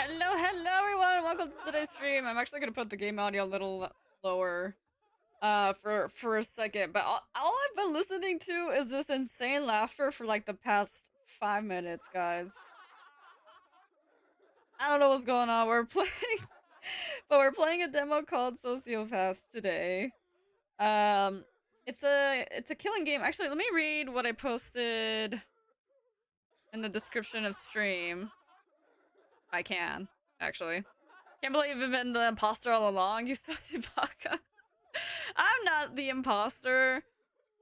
Hello everyone, welcome to today's stream. I'm actually gonna put the game audio a little lower for a second, but all I've been listening to is this insane laughter for like the past 5 minutes, guys. I don't know what's going on. We're playing but we're playing a demo called Sociopath today. Um it's a killing game. Actually, let me read what I posted in the description of stream. If I can, actually. Can't believe you've been the imposter all along, you sociopatha. I'm not the imposter.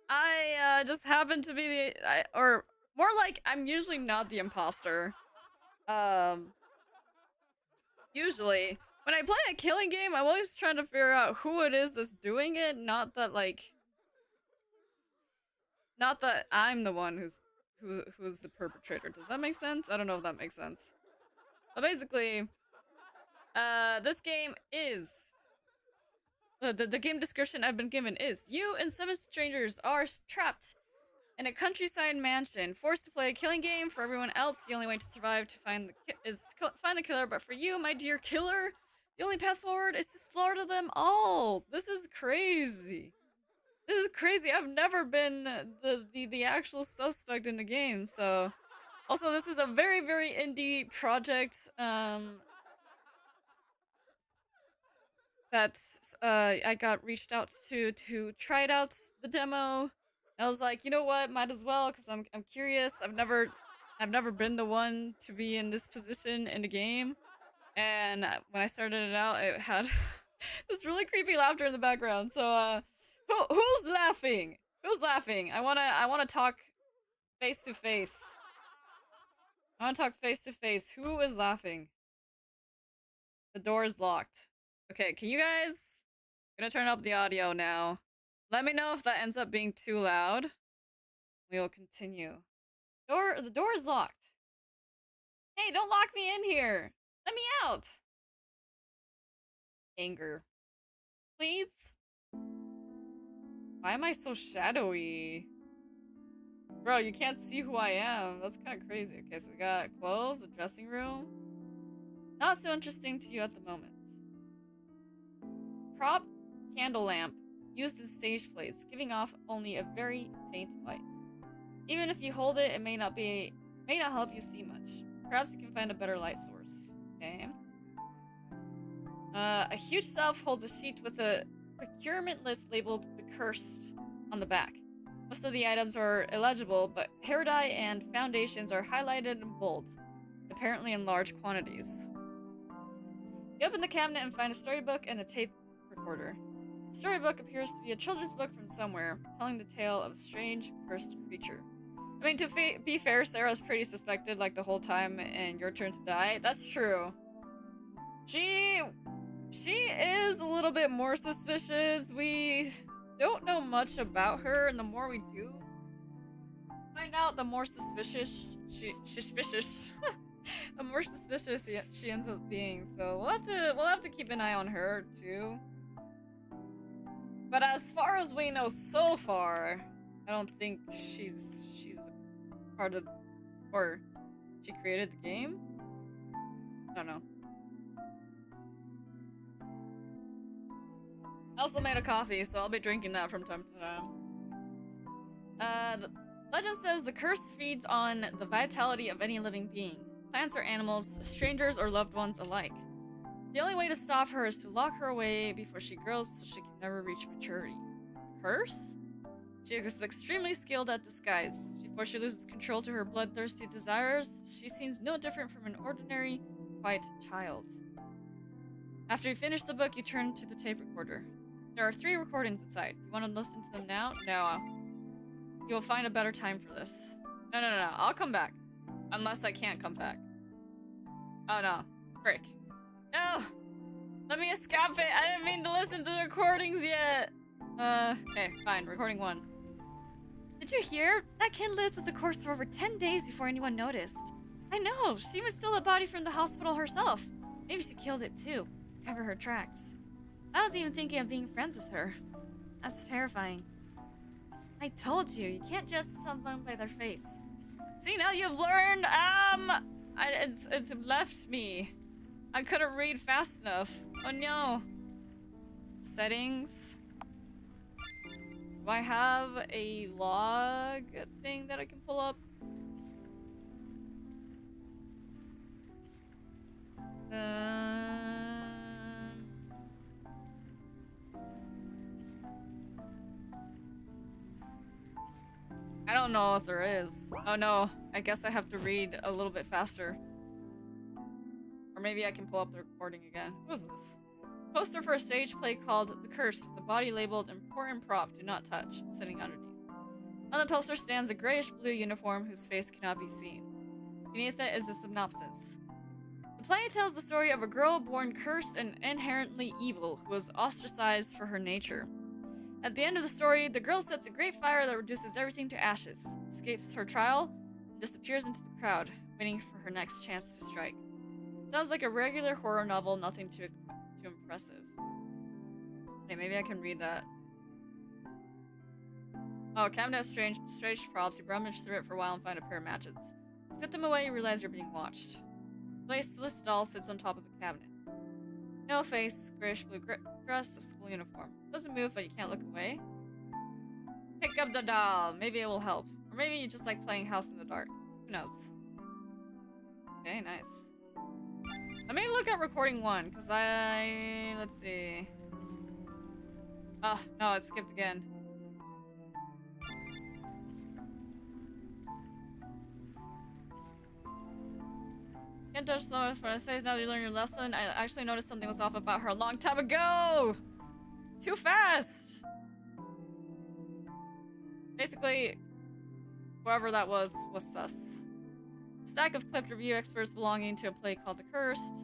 I just happen to be or more like I'm usually not the imposter. Um, Usually when I play a killing game, I'm always trying to figure out who it is that's doing it. Not that I'm the one who's the perpetrator. Does that make sense? I don't know if that makes sense. But basically, this game is the game description I've been given is: you and 7 strangers are trapped in a countryside mansion, forced to play a killing game. For everyone else, the only way to survive is find the killer. But for you, my dear killer, the only path forward is to slaughter them all. This is crazy. This is crazy. I've never been the actual suspect in the game. So, also, this is a very indie project. That I got reached out to try it out, the demo. And I was like, you know what, might as well, because I'm curious. I've never been the one to be in this position in the game. And when I started it out, it had this really creepy laughter in the background. So who's laughing? Who's laughing? I wanna talk face to face. I wanna talk face to face. Who is laughing? The door is locked. Okay, can you guys... I'm gonna turn up the audio now. Let me know if that ends up being too loud. We will continue. The door is locked. Hey, don't lock me in here. Let me out. Anger. Please? Why am I so shadowy? Bro, you can't see who I am. That's kind of crazy. Okay, so we got clothes, a dressing room. Not so interesting to you at the moment. Prop candle lamp used as stage plates, giving off only a very faint light. Even if you hold it, it may not help you see much. Perhaps you can find a better light source. Okay. A huge shelf holds a sheet with a procurement list labeled "The Cursed" on the back. Most of the items are illegible, but hair dye and foundations are highlighted in bold, apparently in large quantities. You open the cabinet and find a storybook and a tape recorder. The storybook appears to be a children's book from somewhere, telling the tale of a strange, cursed creature. I mean, to be fair, Sarah's pretty suspected like the whole time, and your turn to die. That's true. She is a little bit more suspicious. We don't know much about her, and the more we do find out, the more suspicious the more suspicious she ends up being. So we'll have to keep an eye on her too. But as far as we know so far, I don't think she's a part of, or she created the game. I don't know. I also made a coffee, so I'll be drinking that from time to time. The legend says the curse feeds on the vitality of any living being, plants or animals, strangers or loved ones alike. The only way to stop her is to lock her away before she grows so she can never reach maturity. Curse? She is extremely skilled at disguise. Before she loses control to her bloodthirsty desires, she seems no different from an ordinary, white child. After you finish the book, you turn to the tape recorder. There are 3 recordings inside. You want to listen to them now? No. You will find a better time for this. No. I'll come back. Unless I can't come back. Oh no. Frick. No! Let me escape it! I didn't mean to listen to the recordings yet! Okay, fine. Recording 1. Did you hear? That kid lived with the corpse for over 10 days before anyone noticed. I know! She was still a body from the hospital herself. Maybe she killed it too, to cover her tracks. I was even thinking of being friends with her. That's terrifying. I told you, you can't judge someone by their face. See, now you've learned, it's left me. I couldn't read fast enough. Oh no. Settings. Do I have a log thing that I can pull up? I don't know if there is. Oh no, I guess I have to read a little bit faster. Or maybe I can pull up the recording again. What is this? Poster for a stage play called The Curse, with a body labeled Important Prop, Do Not Touch, sitting underneath. On the poster stands a grayish-blue uniform whose face cannot be seen. Beneath it is a synopsis. The play tells the story of a girl born cursed and inherently evil who was ostracized for her nature. At the end of the story, the girl sets a great fire that reduces everything to ashes, escapes her trial, and disappears into the crowd, waiting for her next chance to strike. Sounds like a regular horror novel, nothing too impressive. Okay, maybe I can read that. Oh, cabinet has strange props. You rummage through it for a while and find a pair of matches. To put them away, you realize you're being watched. This doll sits on top of the cabinet. No face, grayish-blue dress, with school uniform. Doesn't move, but you can't look away. Pick up the doll. Maybe it will help. Or maybe you just like playing house in the dark. Who knows? Okay, nice. Let me look at recording 1, because let's see. No, it skipped again. Can't touch someone for the say now that you learn your lesson. I actually noticed something was off about her a long time ago! Too fast! Basically, whoever that was sus. Stack of clipped review experts belonging to a play called The Cursed.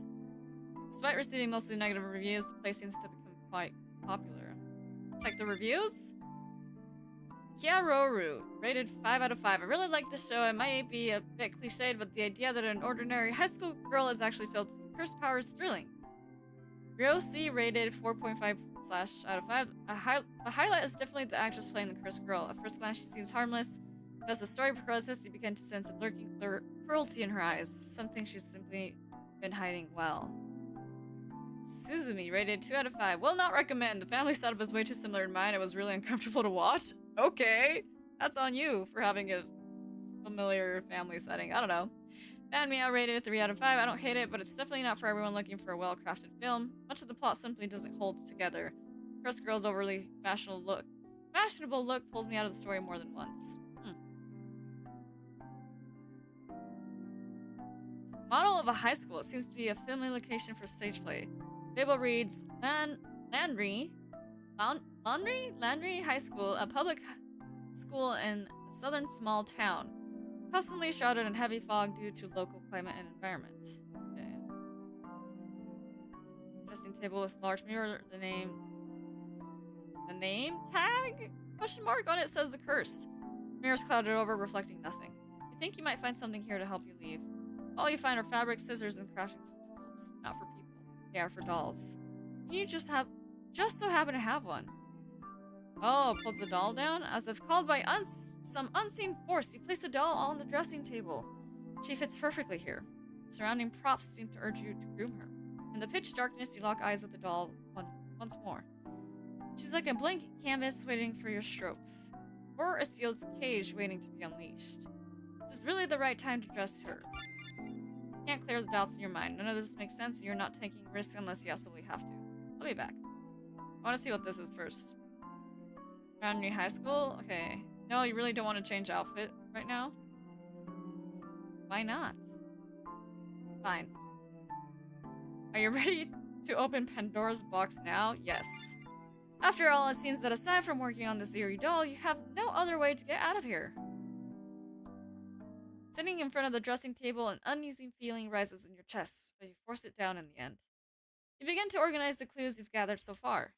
Despite receiving mostly negative reviews, the play seems to become quite popular. Check the reviews? Kiaroru, rated 5 out of 5. I really like this show. It might be a bit cliched, but the idea that an ordinary high school girl is actually filled with cursed power is thrilling. Ryosi, rated 4.5 out of 5. A highlight is definitely the actress playing the cursed girl. At first glance, she seems harmless, but as the story progresses, you begin to sense a lurking cruelty in her eyes, something she's simply been hiding well. Suzumi, rated 2 out of 5. Will not recommend. The family setup is way too similar to mine. It was really uncomfortable to watch. Okay, that's on you for having a familiar family setting. I don't know. Fan Meow, rated 3 out of 5. I don't hate it, but it's definitely not for everyone looking for a well-crafted film. Much of the plot simply doesn't hold together. Cursed Girl's overly fashionable look pulls me out of the story more than once. Model of a high school. It seems to be a filming location for stage play. Label reads Landry High School, a public school in a southern small town, constantly shrouded in heavy fog due to local climate and environment. Okay. Dressing table with large mirror. The name tag? Question mark on it says The Cursed. Mirrors clouded over, reflecting nothing. You think you might find something here to help you leave. All you find are fabric, scissors, and crafting tools. Not for people. They are for dolls. You just so happen to have one. Oh, pulled the doll down? As if called by some unseen force, you place the doll on the dressing table. She fits perfectly here. Surrounding props seem to urge you to groom her. In the pitch darkness, you lock eyes with the doll once more. She's like a blank canvas waiting for your strokes. Or a sealed cage waiting to be unleashed. This is really the right time to dress her. You can't clear the doubts in your mind. None of this makes sense, and you're not taking risks unless you absolutely have to. I'll be back. I want to see what this is first. Roundry High School? Okay. No, you really don't want to change outfit right now? Why not? Fine. Are you ready to open Pandora's box now? Yes. After all, it seems that aside from working on this eerie doll, you have no other way to get out of here. Sitting in front of the dressing table, an uneasy feeling rises in your chest, but you force it down in the end. You begin to organize the clues you've gathered so far.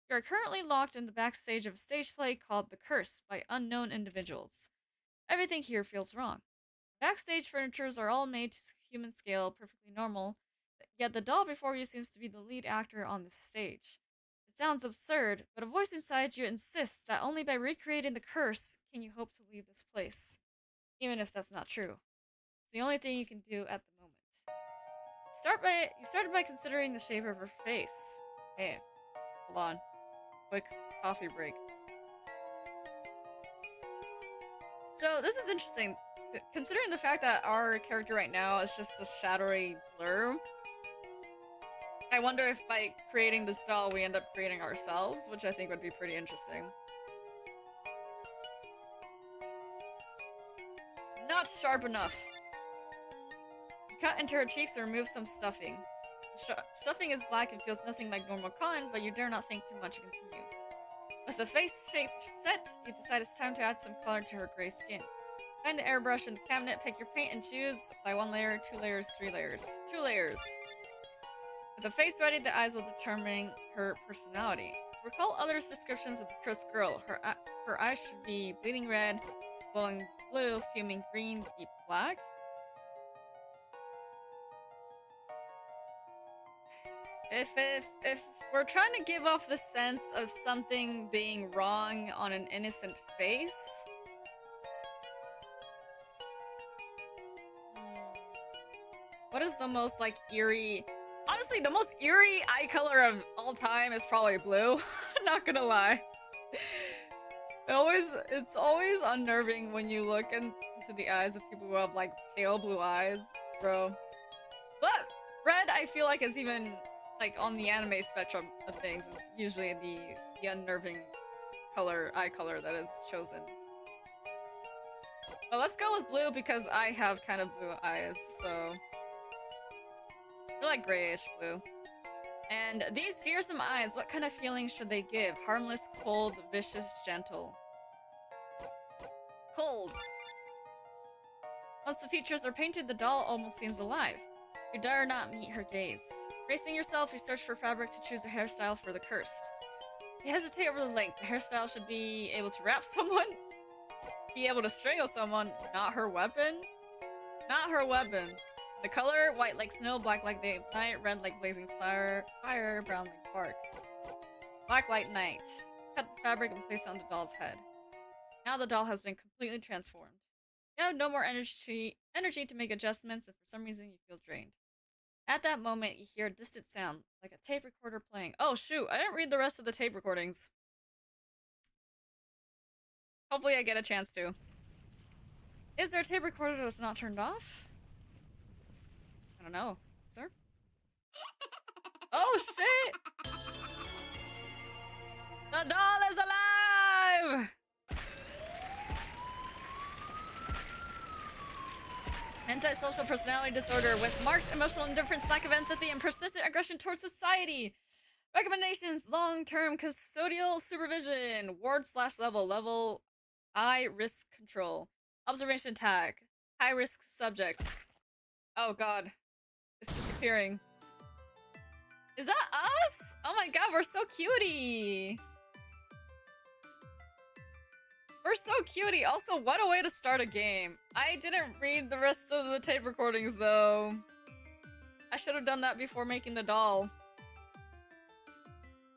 You are currently locked in the backstage of a stage play called The Curse by unknown individuals. Everything here feels wrong. Backstage furnitures are all made to human scale, perfectly normal, yet the doll before you seems to be the lead actor on the stage. It sounds absurd, but a voice inside you insists that only by recreating the curse can you hope to leave this place. Even if that's not true. It's the only thing you can do at the moment. You started by considering the shape of her face. Hey, hold on. Quick coffee break. So this is interesting. Considering the fact that our character right now is just a shadowy blur, I wonder if by creating this doll we end up creating ourselves, which I think would be pretty interesting. Not sharp enough. Cut into her cheeks and remove some stuffing. Stuffing is black and feels nothing like normal cotton, but you dare not think too much and continue. With the face shape set, you decide it's time to add some color to her gray skin. Find the airbrush in the cabinet, pick your paint and choose. Apply 1 layer, 2 layers, 3 layers. 2 layers. With the face ready, the eyes will determine her personality. Recall others' descriptions of the cursed girl. Her eyes should be bleeding red, glowing blue, fuming green, deep black. If we're trying to give off the sense of something being wrong on an innocent face, what is the most, like, eerie... Honestly, the most eerie eye color of all time is probably blue. Not gonna lie. It's always unnerving when you look into the eyes of people who have, like, pale blue eyes, bro. But red, I feel like, is even... like, on the anime spectrum of things, is usually the unnerving eye color that is chosen. But let's go with blue because I have kind of blue eyes, so... they're like grayish blue. And these fearsome eyes, what kind of feelings should they give? Harmless, cold, vicious, gentle. Cold. Once the features are painted, the doll almost seems alive. You dare not meet her gaze. Bracing yourself, you search for fabric to choose a hairstyle for the cursed. You hesitate over the length. The hairstyle should be able to wrap someone, be able to strangle someone, not her weapon. Not her weapon. The color, white like snow, black like the night, red like blazing fire, brown like bark. Black like night. Cut the fabric and place it on the doll's head. Now the doll has been completely transformed. You have no more energy to make adjustments if for some reason you feel drained. At that moment, you hear a distant sound, like a tape recorder playing. Oh shoot, I didn't read the rest of the tape recordings. Hopefully I get a chance to. Is there a tape recorder that's not turned off? I don't know. Is there? Oh shit! The doll is alive! Antisocial personality disorder with marked emotional indifference, lack of empathy, and persistent aggression towards society. Recommendations: long-term custodial supervision, ward/level, level I risk control, observation tag, high-risk subject. Oh god, it's disappearing. Is that us? Oh my god, we're so cutie. We're so cutie. Also, what a way to start a game. I didn't read the rest of the tape recordings, though. I should have done that before making the doll.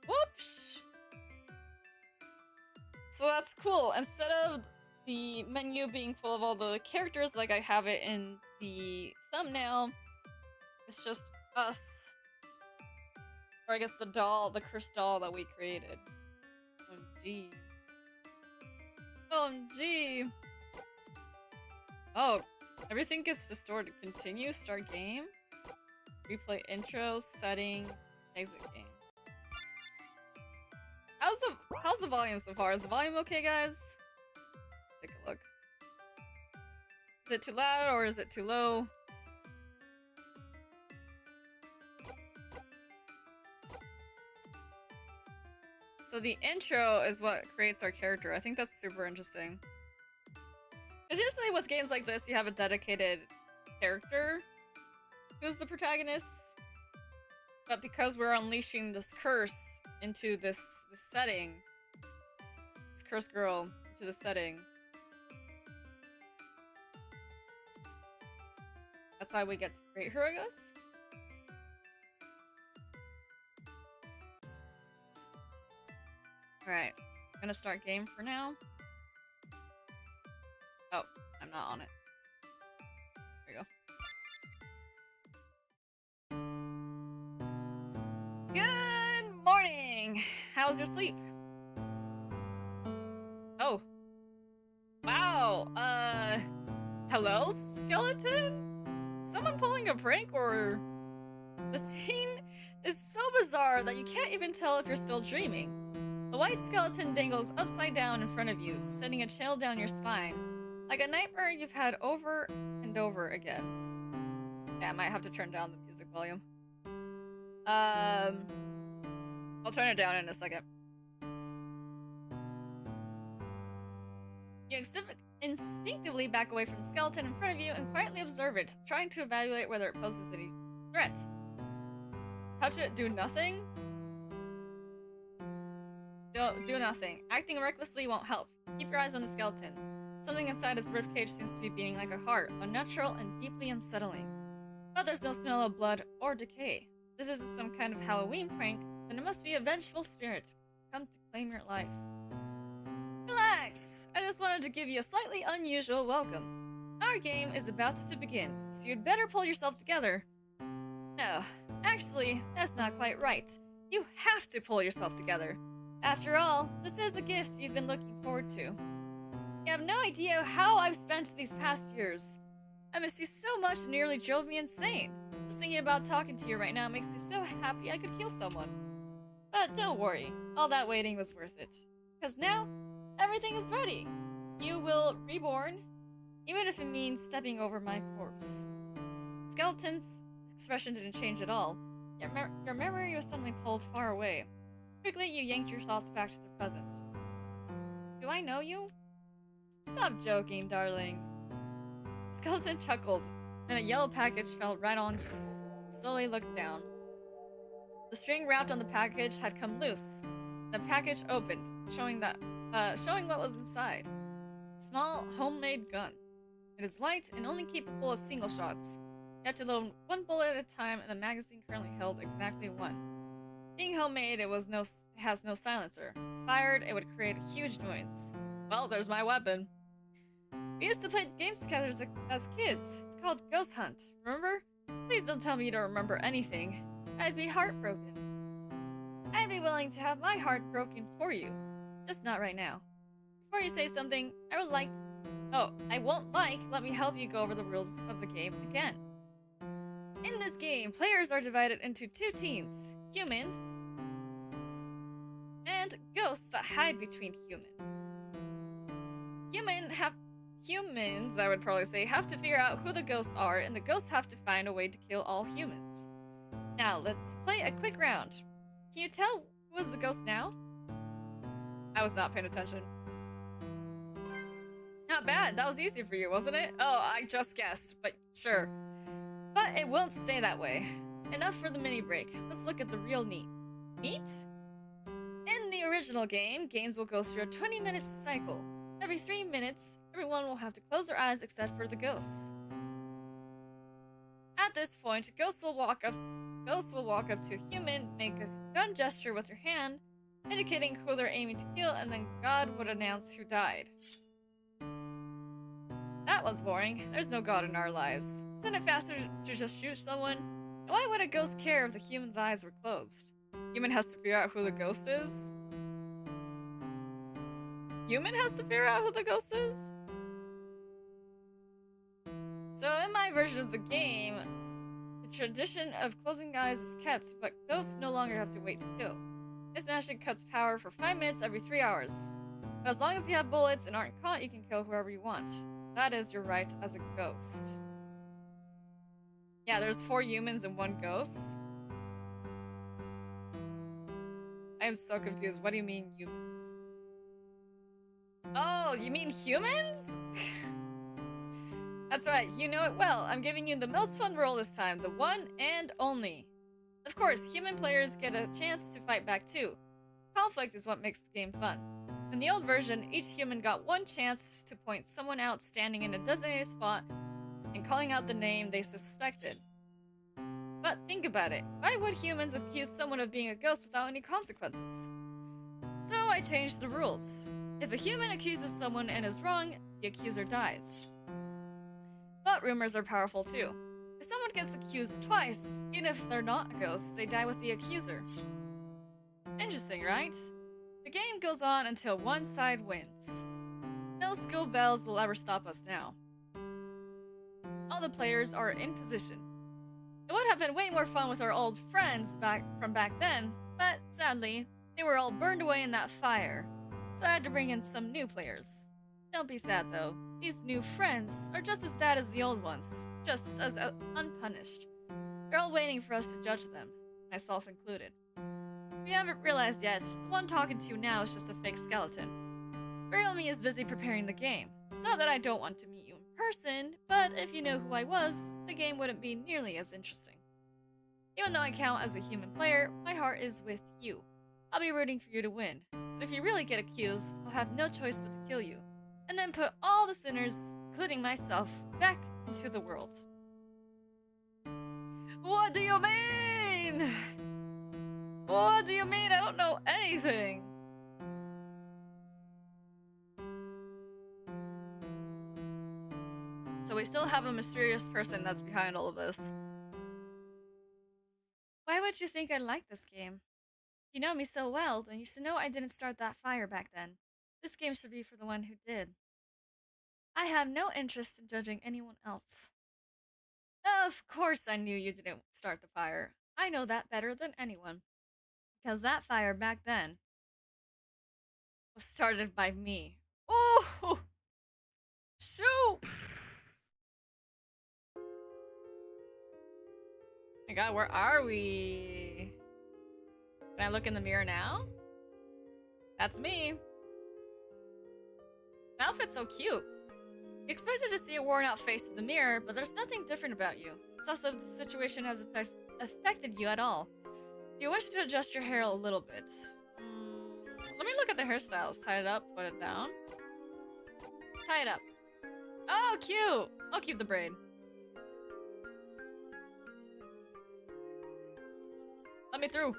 Whoops! So that's cool. Instead of the menu being full of all the characters like I have it in the thumbnail, it's just us. Or I guess the doll, the cursed doll that we created. OMG. OMG. Oh, everything gets distorted. Continue, start game, replay intro, setting, exit game. How's the volume so far? Is the volume okay, guys? Take a look. Is it too loud or is it too low? So the intro is what creates our character. I think that's super interesting. Because usually with games like this, you have a dedicated character who's the protagonist. But because we're unleashing this curse into this setting, this cursed girl into the setting, that's why we get to create her, I guess? Alright, I'm gonna start game for now. Oh, I'm not on it. There we how's your sleep? Oh. Wow, hello, skeleton? Someone pulling a prank, or... The scene is so bizarre that you can't even tell if you're still dreaming. A white skeleton dangles upside down in front of you, sending a chill down your spine. Like a nightmare you've had over and over again. Yeah, I might have to turn down the music volume. I'll turn it down in a second. You instinctively back away from the skeleton in front of you and quietly observe it, trying to evaluate whether it poses any threat. Touch it, do nothing? Do nothing. Acting recklessly won't help. Keep your eyes on the skeleton. Something inside its ribcage seems to be beating like a heart, unnatural and deeply unsettling. But there's no smell of blood or decay. This isn't some kind of Halloween prank, then it must be a vengeful spirit come to claim your life. Relax! I just wanted to give you a slightly unusual welcome. Our game is about to begin, so you'd better pull yourself together. No, actually, that's not quite right. You have to pull yourself together. After all, this is a gift you've been looking forward to. You have no idea how I've spent these past years. I missed you so much it nearly drove me insane. Just thinking about talking to you right now makes me so happy I could kill someone. But don't worry, all that waiting was worth it. Because now, everything is ready. You will reborn, even if it means stepping over my corpse. Skeleton's expression didn't change at all. Your memory was suddenly pulled far away. Quickly, you yanked your thoughts back to the present. Do I know you? Stop joking, darling. Skeleton chuckled, and a yellow package fell right on you. Slowly looked down. The string wrapped on the package had come loose. The package opened, showing what was inside. Small, homemade gun. It is light and only capable of single shots. You have to load one bullet at a time, and the magazine currently held exactly one. Being homemade, it has no silencer. If fired, it would create a huge noise. Well, there's my weapon. We used to play games together as kids. It's called Ghost Hunt, remember? Please don't tell me you don't remember anything. I'd be heartbroken. I'd be willing to have my heart broken for you. Just not right now. Before you say something, let me help you go over the rules of the game again. In this game, players are divided into two teams, human and ghosts that hide between human. Humans, I would probably say, have to figure out who the ghosts are, and the ghosts have to find a way to kill all humans. Now, let's play a quick round. Can you tell who is the ghost now? I was not paying attention. Not bad, that was easy for you, wasn't it? Oh, I just guessed, but sure. But it won't stay that way. Enough for the mini break. Let's look at the real neat. Neat? In the original game, games will go through a 20-minute cycle. Every 3 minutes, everyone will have to close their eyes except for the ghosts. At this point, ghosts will walk up to a human, make a gun gesture with their hand, indicating who they're aiming to kill, and then God would announce who died. That was boring. There's no God in our lives. Isn't it faster to just shoot someone? And why would a ghost care if the human's eyes were closed? Human has to figure out who the ghost is? Human has to figure out who the ghost is? So in my version of the game, the tradition of closing eyes is kept, but ghosts no longer have to wait to kill. This magic cuts power for 5 minutes every 3 hours. But as long as you have bullets and aren't caught, you can kill whoever you want. That is your right as a ghost. Yeah, there's 4 humans and 1 ghost. I am so confused. What do you mean humans? Oh, you mean humans? That's right, you know it well. I'm giving you the most fun role this time, the one and only. Of course, human players get a chance to fight back too. Conflict is what makes the game fun. In the old version, each human got 1 chance to point someone out standing in a designated spot and calling out the name they suspected. But think about it, why would humans accuse someone of being a ghost without any consequences? So I changed the rules. If a human accuses someone and is wrong, the accuser dies. But rumors are powerful too. If someone gets accused twice, even if they're not a ghost, they die with the accuser. Interesting, right? game goes on until one side wins. No school bells will ever stop us now. All the players are in position. It would have been way more fun with our old friends from back then, but sadly, they were all burned away in that fire, so I had to bring in some new players. Don't be sad though, these new friends are just as bad as the old ones, just as unpunished. They're all waiting for us to judge them, myself included. If you haven't realized yet, the one talking to you now is just a fake skeleton. Real me is busy preparing the game. It's not that I don't want to meet you in person, but if you know who I was, the game wouldn't be nearly as interesting. Even though I count as a human player, my heart is with you. I'll be rooting for you to win, but if you really get accused, I'll have no choice but to kill you, and then put all the sinners, including myself, back into the world. What do you mean? What do you mean? I don't know anything. So we still have a mysterious person that's behind all of this. Why would you think I like this game? You know me so well, then you should know I didn't start that fire back then. This game should be for the one who did. I have no interest in judging anyone else. Of course I knew you didn't start the fire. I know that better than anyone. Because that fire back then was started by me. Ooh! Shoot! My god, where are we? Can I look in the mirror now? That's me. The outfit's so cute. You expected to see a worn out face in the mirror, but there's nothing different about you. It's as if the situation has affected you at all. Do you wish to adjust your hair a little bit? Let me look at the hairstyles. Tie it up, put it down. Tie it up. Oh, cute! I'll keep the braid. Let me through.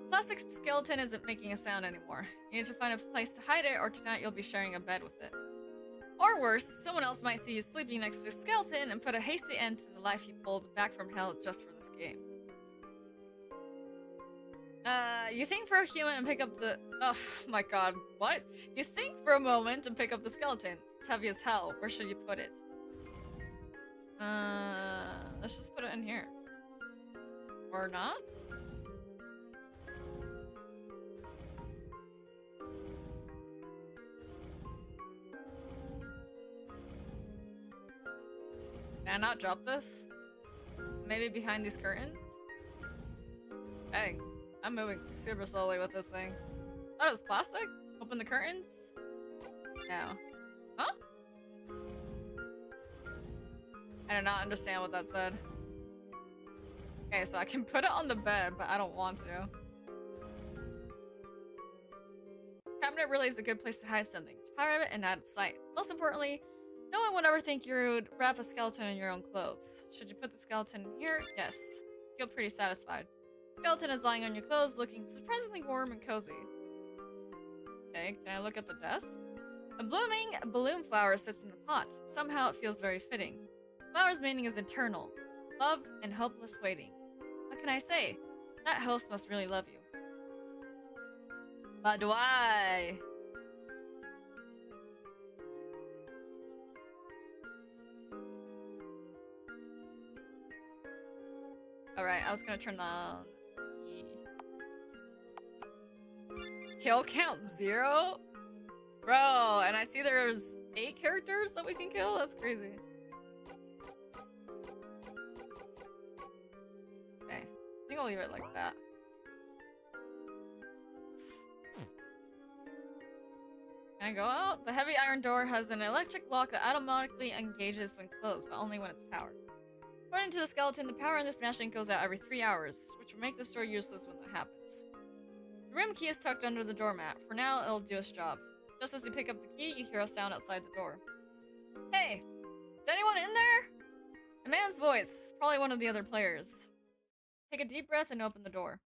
Plastic skeleton isn't making a sound anymore. You need to find a place to hide it, or tonight you'll be sharing a bed with it. Or worse, someone else might see you sleeping next to a skeleton and put a hasty end to the life you pulled back from hell just for this game. You think for a human and pick up the... Oh my god, what? You think for a moment and pick up the skeleton. It's heavy as hell. Where should you put it? Let's just put it in here. Or not? Can I not drop this? Maybe behind these curtains? Hey, I'm moving super slowly with this thing. Oh, it's plastic? Open the curtains? No. Huh? I do not understand what that said. Okay, so I can put it on the bed, but I don't want to. Cabinet really is a good place to hide something. It's private and out of sight. Most importantly, no one would ever think you would wrap a skeleton in your own clothes. Should you put the skeleton in here? Yes. Feel pretty satisfied. The skeleton is lying on your clothes, looking surprisingly warm and cozy. Okay, can I look at the desk? A blooming balloon flower sits in the pot. Somehow it feels very fitting. The flower's meaning is eternal. Love and hopeless waiting. What can I say? That host must really love you. But do I? Alright, I was gonna turn on the... Kill count 0? Bro, and I see there's 8 characters that we can kill? That's crazy. Okay, I think I'll leave it like that. Can I go out? The heavy iron door has an electric lock that automatically engages when closed, but only when it's powered. According to the skeleton, the power in this machine goes out every 3 hours, which will make this door useless when that happens. The room key is tucked under the doormat. For now, it'll do its job. Just as you pick up the key, you hear a sound outside the door. Hey! Is anyone in there? A man's voice. Probably one of the other players. Take a deep breath and open the door.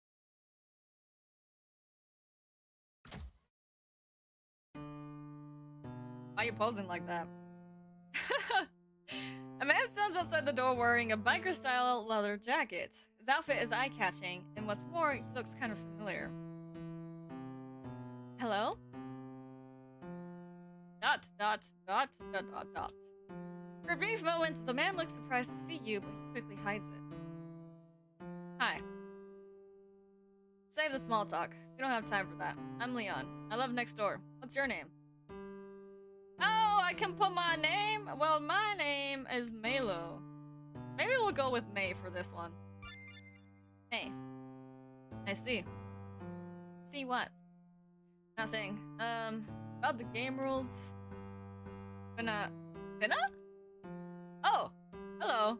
Why are you posing like that? A man stands outside the door wearing a biker-style leather jacket. His outfit is eye-catching, and what's more, he looks kind of familiar. Hello? Dot, dot, dot, dot, dot, dot. For a brief moment, the man looks surprised to see you, but he quickly hides it. Hi. Save the small talk. We don't have time for that. I'm Leon. I live next door. What's your name? Oh, I can put my name? Well, my name is Maelo. Maybe we'll go with May for this one. Hey. I see. See what? Nothing. About the game rules. Finna? Oh, hello.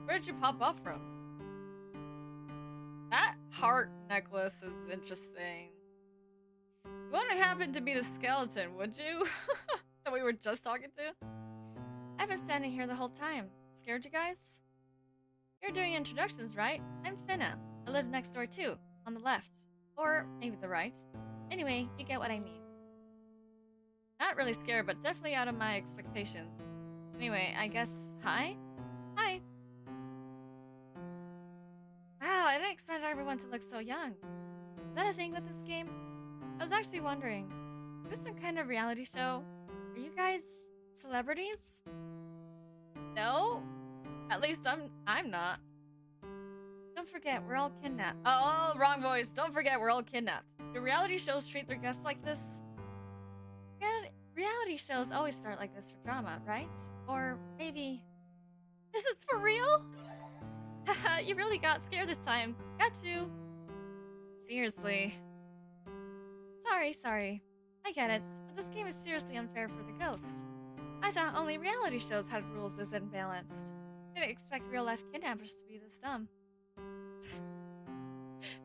Where'd you pop up from? That heart necklace is interesting. You wouldn't happen to be the skeleton, would you? That we were just talking to? I've been standing here the whole time. Scared you guys? You're doing introductions, right? I'm Finna. I live next door too, on the left. Or maybe the right. Anyway, you get what I mean. Not really scared, but definitely out of my expectation. Anyway, I guess, hi? Hi. Wow, I didn't expect everyone to look so young. Is that a thing with this game? I was actually wondering, is this some kind of reality show? Are you guys celebrities? No? At least I'm not. Don't forget, we're all kidnapped. Oh, wrong voice. Don't forget, we're all kidnapped. Do reality shows treat their guests like this? Reality shows always start like this for drama, right? Or maybe... This is for real? Haha, you really got scared this time. Got you. Seriously. Sorry. I get it, but this game is seriously unfair for the ghost. I thought only reality shows had rules this imbalanced. Didn't expect real-life kidnappers to be this dumb.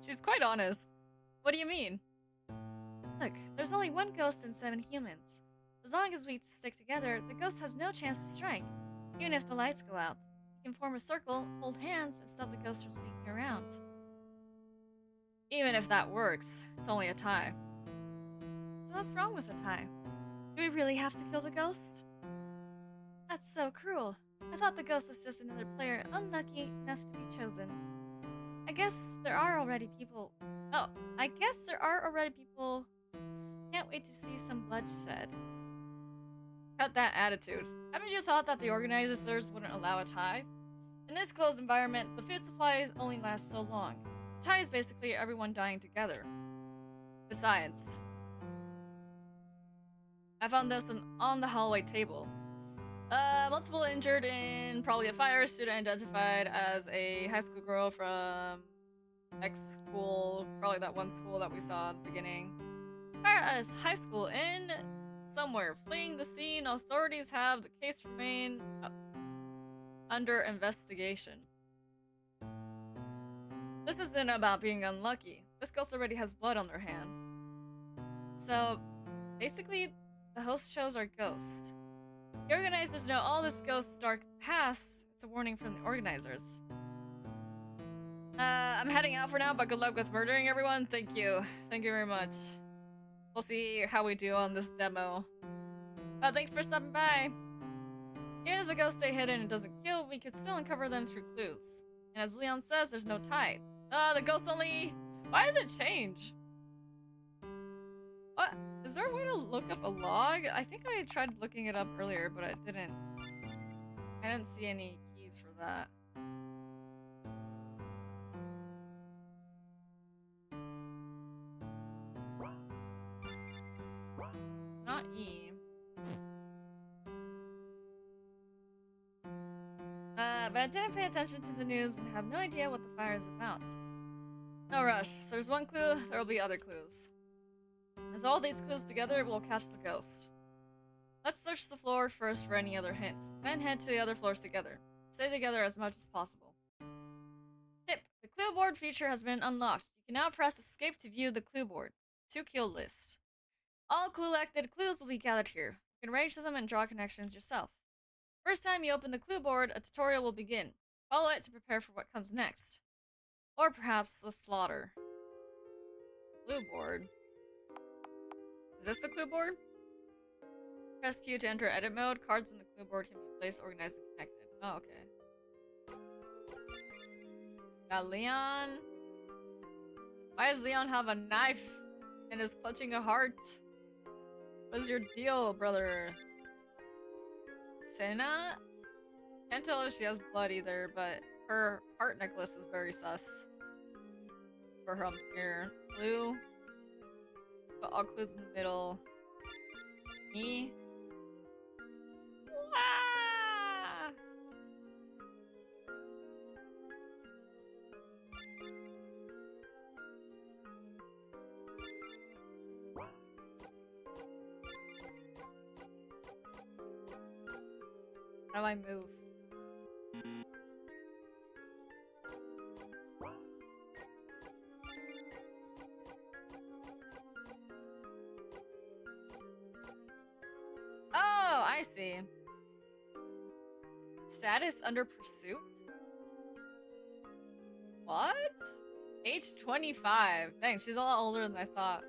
She's quite honest. What do you mean? Look, there's only one ghost and 7 humans. As long as we stick together, the ghost has no chance to strike. Even if the lights go out, we can form a circle, hold hands, and stop the ghost from sneaking around. Even if that works, it's only a tie. So what's wrong with a tie? Do we really have to kill the ghost? That's so cruel. I thought the ghost was just another player unlucky enough to be chosen. I guess there are already people... Can't wait to see some bloodshed. Cut that attitude. Haven't you thought that the organizers wouldn't allow a tie? In this closed environment, the food supplies only last so long. A tie is basically everyone dying together. Besides, I found this on the hallway table. Multiple injured in probably a fire. Student identified as a high school girl from X school, probably that one school that we saw at the beginning. Fire at a high school in somewhere. Fleeing the scene, authorities have the case remain under investigation. This isn't about being unlucky. This ghost already has blood on their hand. So, basically, the host chose our ghost. The organizers know all this ghost's dark past. It's a warning from the organizers. I'm heading out for now, but good luck with murdering everyone. Thank you. Thank you very much. We'll see how we do on this demo. Thanks for stopping by. Even if the ghosts stay hidden and doesn't kill, we could still uncover them through clues. And as Leon says, there's no tie. The ghost only... Why does it change? What? Is there a way to look up a log? I think I tried looking it up earlier, but I didn't see any keys for that. It's not E. But I didn't pay attention to the news and have no idea what the fire is about. No rush. If there's one clue, there will be other clues. With all these clues together, we'll catch the ghost. Let's search the floor first for any other hints, then head to the other floors together. Stay together as much as possible. Tip: the clue board feature has been unlocked. You can now press escape to view the clue board. To kill list. All collected clues will be gathered here. You can arrange them and draw connections yourself. First time you open the clue board, a tutorial will begin. Follow it to prepare for what comes next. Or perhaps the slaughter. Clue board. Is this the clue board? Press Q to enter edit mode. Cards in the clue board can be placed, organized, and connected. Oh, okay. Got Leon. Why does Leon have a knife and is clutching a heart? What's your deal, brother? Finna? Can't tell if she has blood either, but her heart necklace is very sus. For her here. Blue. Put all clues in the middle. Me. Wah! How do I move? Oh, I see. Status under pursuit? What? Age 25. Dang, she's a lot older than I thought.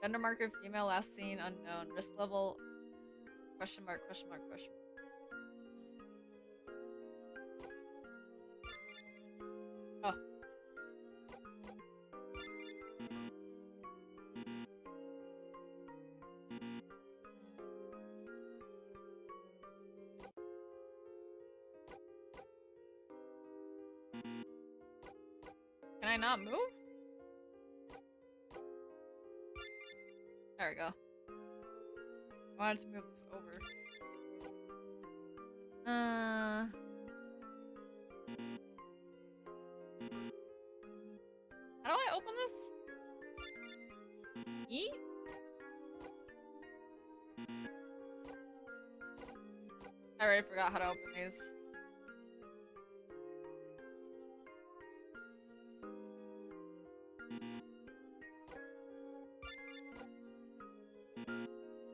Gender marker female, last seen unknown. Risk level question mark, question mark, question mark. Oh. Can I not move? There we go. I wanted to move this over. How do I open this? Eat? I already forgot how to open these.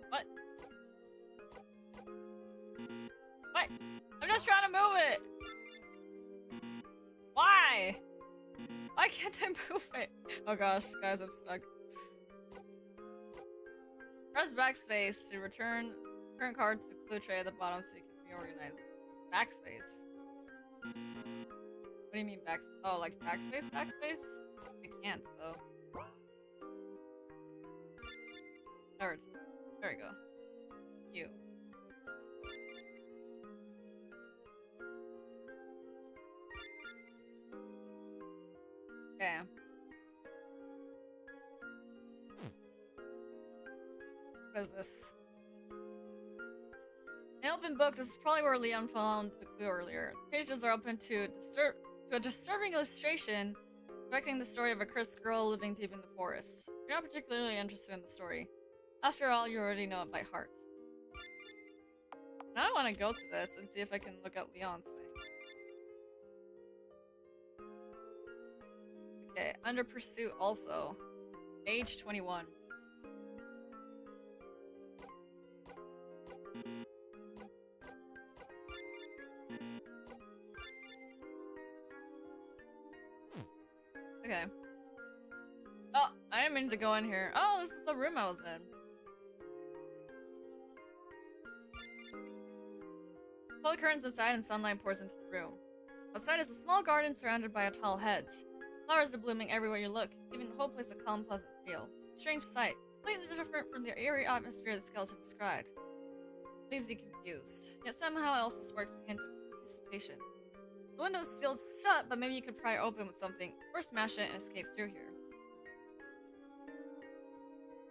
What? What? I'm just trying to move it! Why? Why can't I move it? Oh gosh, guys, I'm stuck. Press backspace to return current card to the clue tray at the bottom so you can reorganize it. Backspace? What do you mean backspace? Oh, like backspace, backspace? I can't, though. There we go. Q. Okay. What is this? An open book. This is probably where Leon found the clue earlier. The pages are open to a disturbing illustration reflecting the story of a cursed girl living deep in the forest. You're not particularly interested in the story. After all, you already know it by heart. Now I want to go to this and see if I can look at Leon's thing. Okay, under pursuit also. Age 21. Okay. Oh, I didn't mean to go in here. Oh, this is the room I was in. Pull the curtains aside and sunlight pours into the room. Outside is a small garden surrounded by a tall hedge. Flowers are blooming everywhere you look, giving the whole place a calm, pleasant feel. Strange sight, completely different from the eerie atmosphere the skeleton described. Leaves you confused, yet somehow it also sparks a hint of anticipation. The window's still shut, but maybe you could pry it open with something, or smash it and escape through here.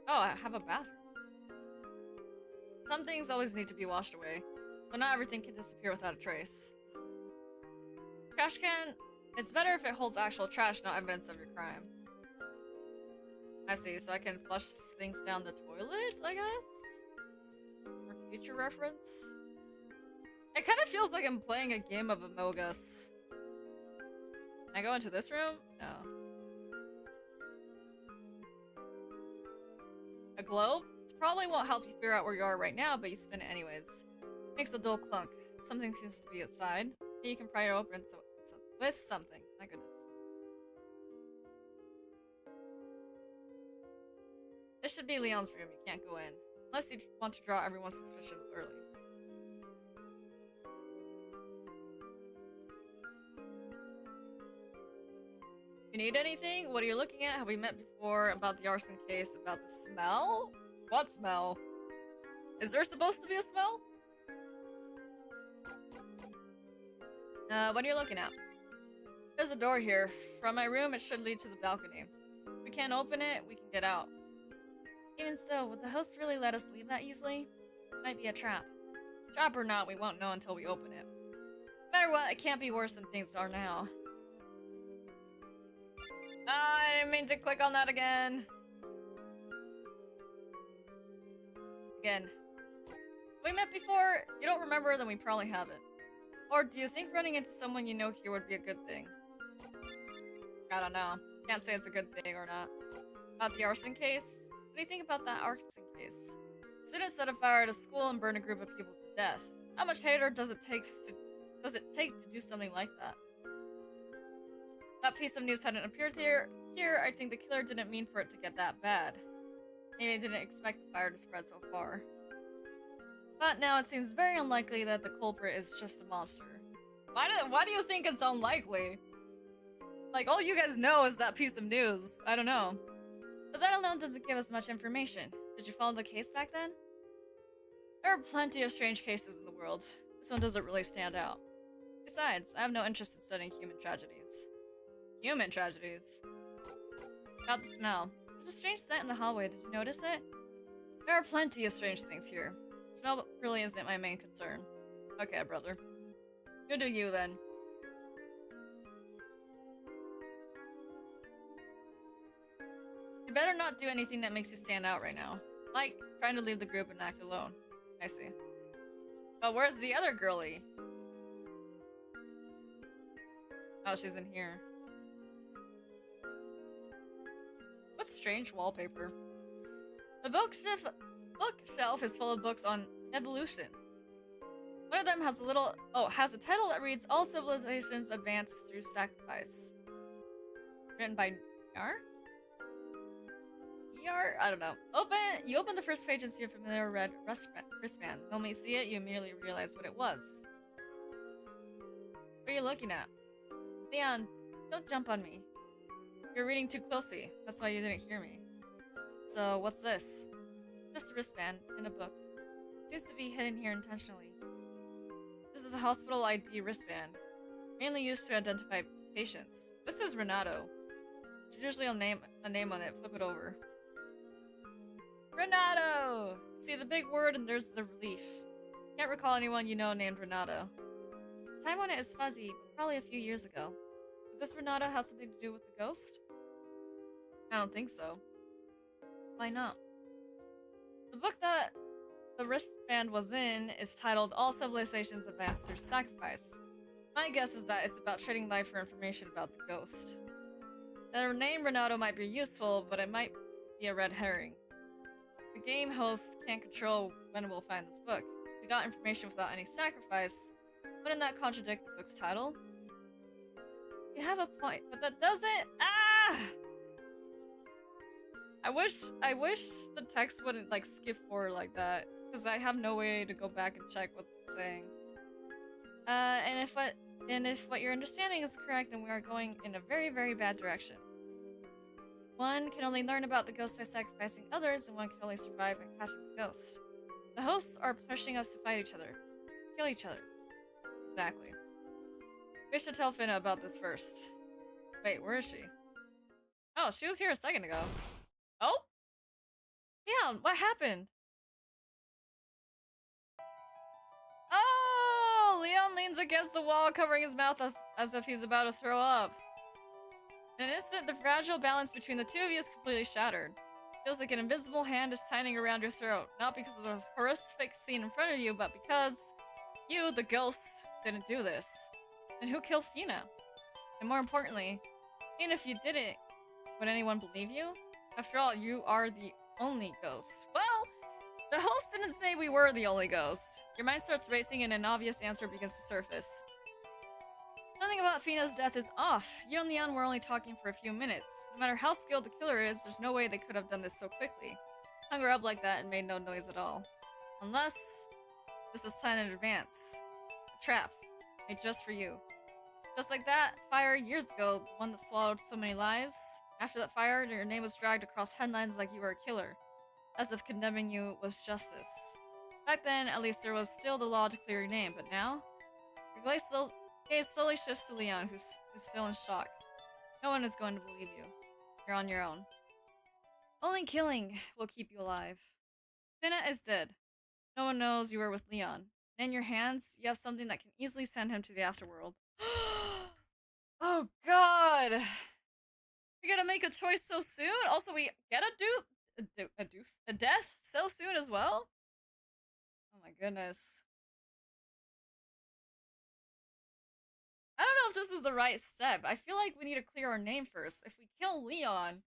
Oh, I have a bathroom. Some things always need to be washed away, but not everything can disappear without a trace. Trash can, it's better if it holds actual trash, not evidence of your crime. I see, so I can flush things down the toilet, I guess? For future reference? It kind of feels like I'm playing a game of Among Us. Can I go into this room? No. A globe? It probably won't help you figure out where you are right now, but you spin it anyways. Makes a dull clunk. Something seems to be outside. Maybe you can pry it open with something. My goodness. This should be Leon's room. You can't go in. Unless you want to draw everyone's suspicions early. You need anything? What are you looking at? Have we met before? About the arson case? About the smell? What smell? Is there supposed to be a smell? What are you looking at? There's a door here. From my room, it should lead to the balcony. If we can't open it, we can get out. Even so, would the host really let us leave that easily? It might be a trap. Trap or not, we won't know until we open it. No matter what, it can't be worse than things are now. I didn't mean to click on that again. Again. We met before? You don't remember, then we probably haven't. Or do you think running into someone you know here would be a good thing? I don't know. Can't say it's a good thing or not. About the arson case? What do you think about that arson case? Students set a fire at a school and burn a group of people to death. How much hatred does it take to do something like that? That piece of news hadn't appeared here. I think the killer didn't mean for it to get that bad. Maybe they didn't expect the fire to spread so far. But now it seems very unlikely that the culprit is just a monster. Why do you think it's unlikely? Like, all you guys know is that piece of news. I don't know. But that alone doesn't give us much information. Did you follow the case back then? There are plenty of strange cases in the world. This one doesn't really stand out. Besides, I have no interest in studying human tragedies. Human tragedies? About the smell. There's a strange scent in the hallway. Did you notice it? There are plenty of strange things here. The smell really isn't my main concern. Okay, brother. You do you, then. You better not do anything that makes you stand out right now. Like, trying to leave the group and act alone. I see. But where's the other girlie? Oh, she's in here. What strange wallpaper. The bookshelf is full of books on evolution. One of them has a title that reads All Civilizations Advance Through Sacrifice. Written by Yar? Yar? I don't know. You open the first page and see a familiar red wristband. The moment you see it, you immediately realize what it was. What are you looking at? Leon, don't jump on me. You're reading too closely. That's why you didn't hear me. So, what's this? Just a wristband in a book. Seems to be hidden here intentionally. This is a hospital ID wristband, mainly used to identify patients. This is Renato. There's usually a name on it. Flip it over. Renato! See the big word and there's the relief. Can't recall anyone you know named Renato. The time on it is fuzzy, but probably a few years ago. Does this Renato have something to do with the ghost? I don't think so. Why not? The book that the wristband was in is titled All Civilizations Advance Through Sacrifice. My guess is that it's about trading life for information about the ghost. The name Renato might be useful, but it might be a red herring. The game host can't control when we'll find this book. We got information without any sacrifice. Wouldn't that contradict the book's title? You have a point, but that doesn't. Ah! I wish the text wouldn't like skip forward like that, because I have no way to go back and check what it's saying. And if what you're understanding is correct, then we are going in a very, very bad direction. One can only learn about the ghost by sacrificing others, and one can only survive by catching the ghost. The hosts are pushing us to fight each other, kill each other. Exactly. We should tell Finna about this first. Wait, where is she? Oh, she was here a second ago. Oh? Yeah, what happened? Oh! Leon leans against the wall, covering his mouth as if he's about to throw up. In an instant, the fragile balance between the two of you is completely shattered. Feels like an invisible hand is tightening around your throat. Not because of the horrific scene in front of you, but because you, the ghost, didn't do this. And who killed Fina? And more importantly, even if you didn't, would anyone believe you? After all, you are the only ghost. Well, the host didn't say we were the only ghost. Your mind starts racing and an obvious answer begins to surface. Something about Fina's death is off. You and Leon were only talking for a few minutes. No matter how skilled the killer is, there's no way they could have done this so quickly. Hung her up like that and made no noise at all. Unless this was planned in advance. A trap. Made just for you. Just like that fire years ago, the one that swallowed so many lives. After that fire, your name was dragged across headlines like you were a killer, as if condemning you was justice. Back then, at least there was still the law to clear your name, but now? Your gaze slowly shifts to Leon, who's still in shock. No one is going to believe you. You're on your own. Only killing will keep you alive. Finna is dead. No one knows you were with Leon. And in your hands, you have something that can easily send him to the afterworld. Oh god! We gotta make a choice so soon? Also, we get a death so soon as well? Oh my goodness. I don't know if this is the right step. I feel like we need to clear our name first. If we kill Leon,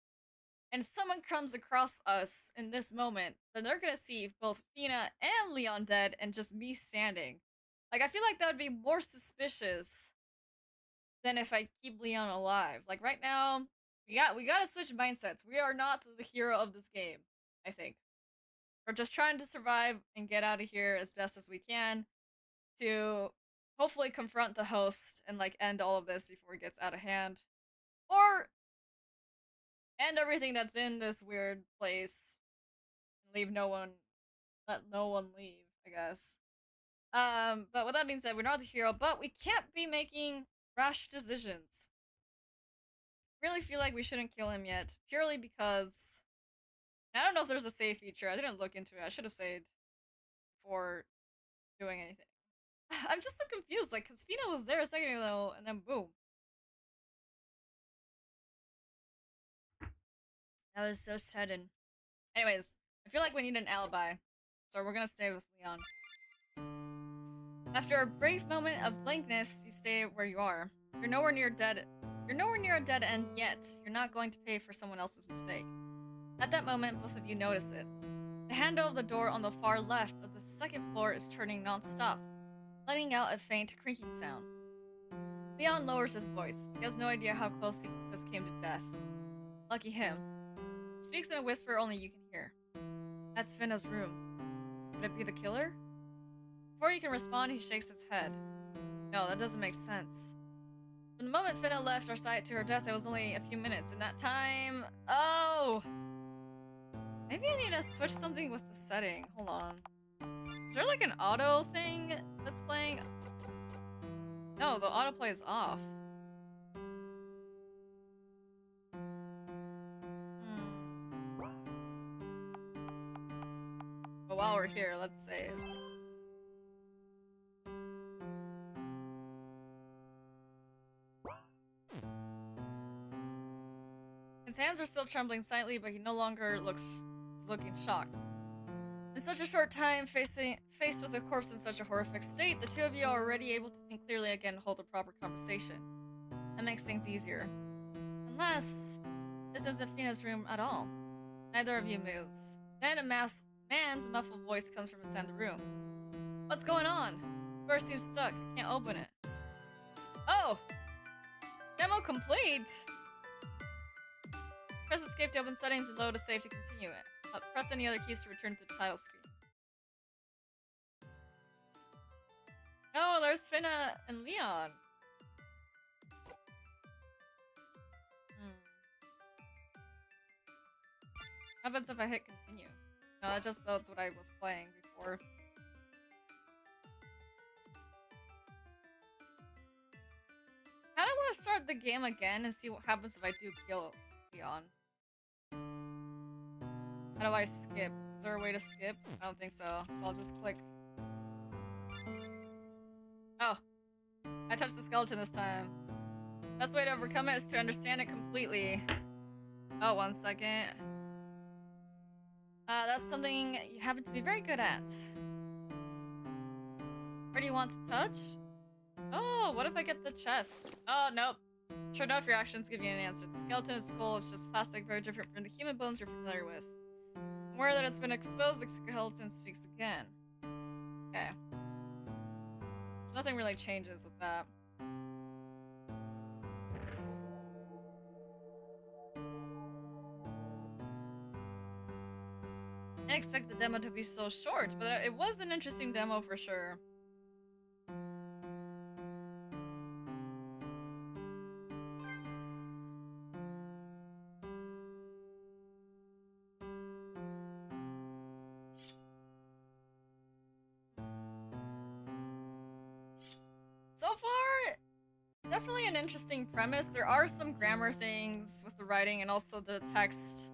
and someone comes across us in this moment, then they're gonna see both Fina and Leon dead and just me standing. Like, I feel like that would be more suspicious than if I keep Leon alive. Like, right now, we gotta switch mindsets. We are not the hero of this game, I think. We're just trying to survive and get out of here as best as we can to hopefully confront the host and, like, end all of this before it gets out of hand. Or end everything that's in this weird place and let no one leave, I guess. But with that being said, we're not the hero, but we can't be making rash decisions. Really feel like we shouldn't kill him yet, purely because I don't know if there's a save feature. I didn't look into it. I should have saved before doing anything. I'm just so confused, like, because Fina was there a second ago, and then boom. That was so sudden. Anyways, I feel like we need an alibi, so we're gonna stay with Leon. After a brief moment of blankness, you stay where you are. You're nowhere near dead. You're nowhere near a dead end yet. You're not going to pay for someone else's mistake. At that moment, both of you notice it. The handle of the door on the far left of the second floor is turning non-stop, letting out a faint creaking sound. Leon lowers his voice. He has no idea how close he just came to death. Lucky him. He speaks in a whisper only you can hear. That's Finna's room. Could it be the killer? Before you can respond, he shakes his head. No, that doesn't make sense. From the moment Finna left our site to her death, it was only a few minutes. In that time... Oh! Maybe I need to switch something with the setting. Hold on. Is there like an auto thing that's playing? No, the autoplay is off. But while we're here, let's save. His hands are still trembling slightly, but he no longer is looking shocked. In such a short time, faced with a corpse in such a horrific state, the two of you are already able to think clearly again and hold a proper conversation. That makes things easier. Unless this isn't Fina's room at all. Neither of you moves. Then a man's muffled voice comes from inside the room. What's going on? The door seems stuck. I can't open it. Oh! Demo complete! Press escape to open settings and load a save to continue it. Press any other keys to return to the title screen. Oh, there's Finna and Leon. What happens if I hit continue? No, that just loads what I was playing before. Kinda wanna start the game again and see what happens if I do kill Leon. How do I skip? Is there a way to skip? I don't think so. So I'll just click. Oh. I touched the skeleton this time. Best way to overcome it is to understand it completely. Oh, 1 second. That's something you happen to be very good at. Where do you want to touch? Oh, what if I get the chest? Oh, nope. Sure enough, your actions give you an answer. The skeleton's skull is just plastic, very different from the human bones you're familiar with. Aware that it's been exposed, the skeleton speaks again. Okay. So nothing really changes with that. I didn't expect the demo to be so short, but it was an interesting demo for sure. So far, definitely an interesting premise. There are some grammar things with the writing and also the text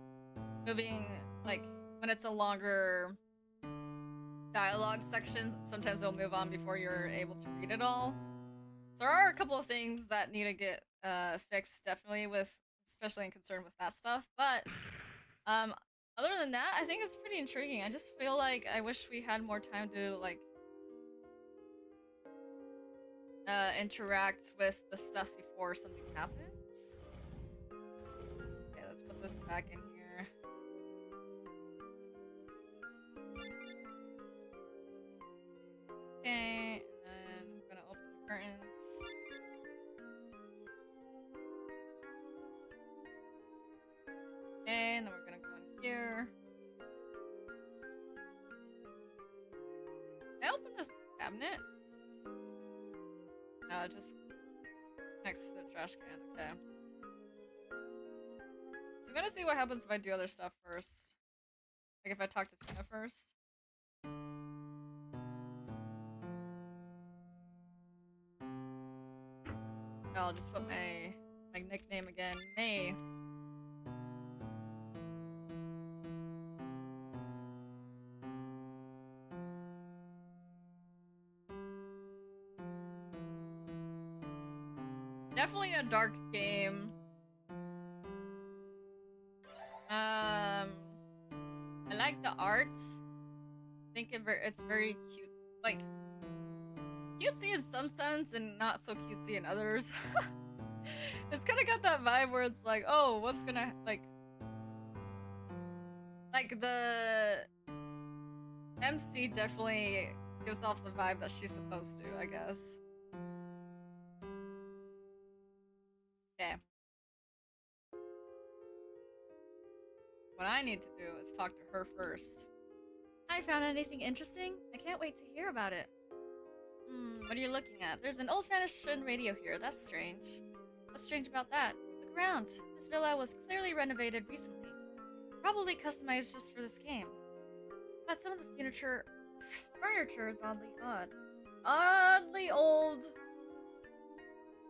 moving, like, when it's a longer dialogue section, sometimes it'll move on before you're able to read it all. So there are a couple of things that need to get fixed, definitely, with especially in concern with that stuff. But other than that, I think it's pretty intriguing. I just feel like I wish we had more time to like interact with the stuff before something happens. Okay, let's put this back in here. Okay, and then I'm gonna open the curtains. Okay, and then we're gonna go in here. Can I open this cabinet? No, just next to the trash can. Okay. So I'm gonna see what happens if I do other stuff first. Like if I talk to Pina first. I'll just put my nickname again, May. Definitely a dark game. I like the art. I think it's very cute, like cutesy in some sense and not so cutesy in others. It's kind of got that vibe where it's like, oh, what's gonna like the MC definitely gives off the vibe that she's supposed to, I guess. Yeah. What I need to do is talk to her first. I found anything interesting? I can't wait to hear about it. What are you looking at? There's an old-fashioned radio here. That's strange. What's strange about that? Look around. This villa was clearly renovated recently. Probably customized just for this game. But some of the furniture is oddly odd. Oddly old.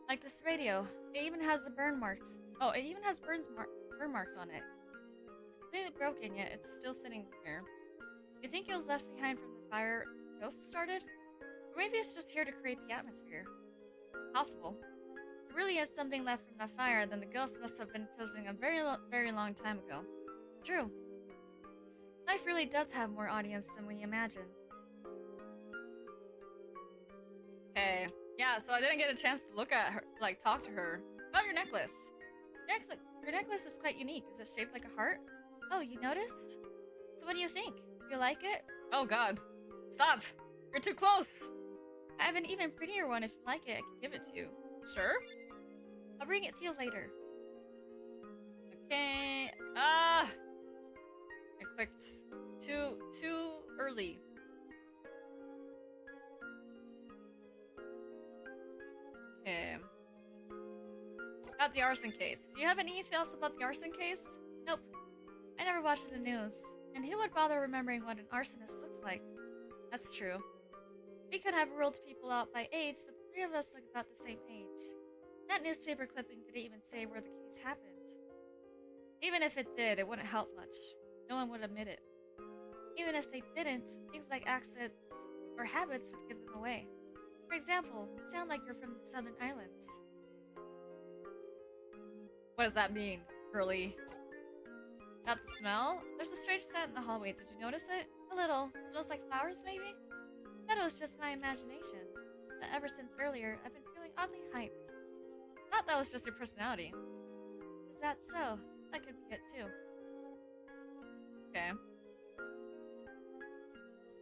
Like this radio. It even has the burn marks. Oh, it even has burn marks on it. It's completely broken, yet it's still sitting here. You think it was left behind from the fire ghosts started? Or maybe it's just here to create the atmosphere. Possible. If it really is something left from the fire, then the ghosts must have been posing a very long time ago. True. Life really does have more audience than we imagine. Okay. Yeah, so I didn't get a chance to look at her, like, talk to her. About your necklace. Your necklace is quite unique. Is it shaped like a heart? Oh, you noticed? So what do you think? You like it? Oh god. Stop! You're too close! I have an even prettier one. If you like it, I can give it to you. Sure? I'll bring it to you later. Okay. I clicked too early. Okay. About the arson case. Do you have any thoughts about the arson case? Nope. I never watched the news. And who would bother remembering what an arsonist looks like? That's true. We could have ruled people out by age, but the three of us look about the same age. That newspaper clipping didn't even say where the case happened. Even if it did, it wouldn't help much. No one would admit it. Even if they didn't, things like accents or habits would give them away. For example, you sound like you're from the Southern Islands. What does that mean, girly? Got the smell? There's a strange scent in the hallway. Did you notice it? A little. It smells like flowers, maybe? That was just my imagination. But ever since earlier, I've been feeling oddly hyped. Thought that was just your personality. Is that so? That could be it too. Okay.